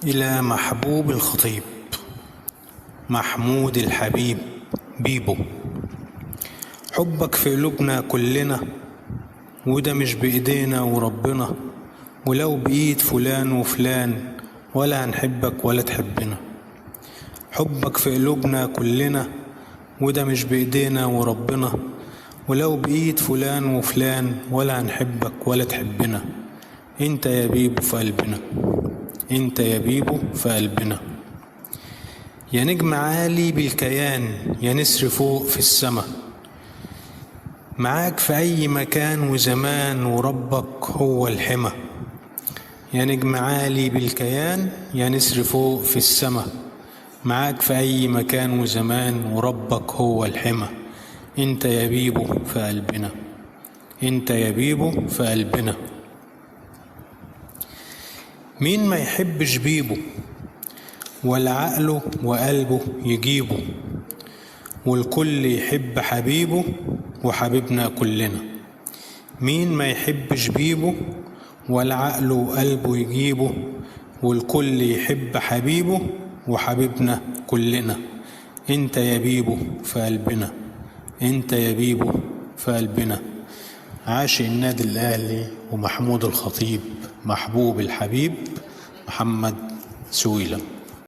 إلى محبوب الخطيب محمود الحبيب بيبو. حبك في قلوبنا كلنا، وده مش بإيدينا وربنا، ولو بإيد فلان وفلان ولا هنحبك ولا تحبنا. حبك في قلوبنا كلنا، وده مش بإيدينا وربنا، ولو بإيد فلان وفلان ولا هنحبك ولا تحبنا. انت يا بيبو في قلبنا، انت يا بيبو في قلبنا. يا نجم عالي بالكيان، يا نسر فوق في السما، معاك في أي مكان وزمان وربك هو الحمى. يا نجم عالي بالكيان، يا نسر فوق في السما، معاك في أي مكان وزمان وربك هو الحمى. انت يا بيبو في قلبنا، انت يا بيبو في قلبنا. مين ما يحبش بيبو ولا عقله وقلبه يجيبه، والكل يحب حبيبه وحبيبنا كلنا. مين ما يحبش بيبو ولا عقله وقلبه يجيبه، والكل يحب حبيبه وحبيبنا كلنا. انت يا بيبو في قلبنا، انت يا بيبو في قلبنا. عاشق النادي الأهلي ومحمود الخطيب محبوب الحبيب محمد سويلم.